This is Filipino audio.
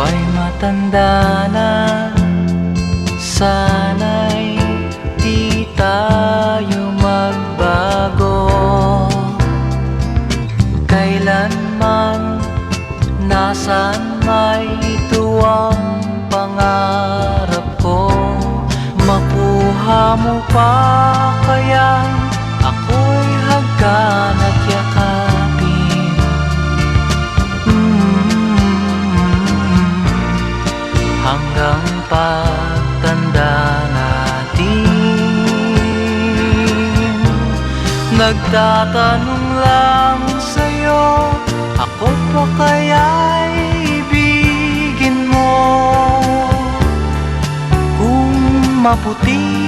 ay matanda na, sana'y di tayo magbago. Kailanman, nasaan may ito ang pangarap ko. Makuha mo pa kaya ako'y hagkan at yakapin. Hanggang pagtanda natin. Nagtatanong lang sa'yo, ako pa kaya'y ibigin mo? Kung maputi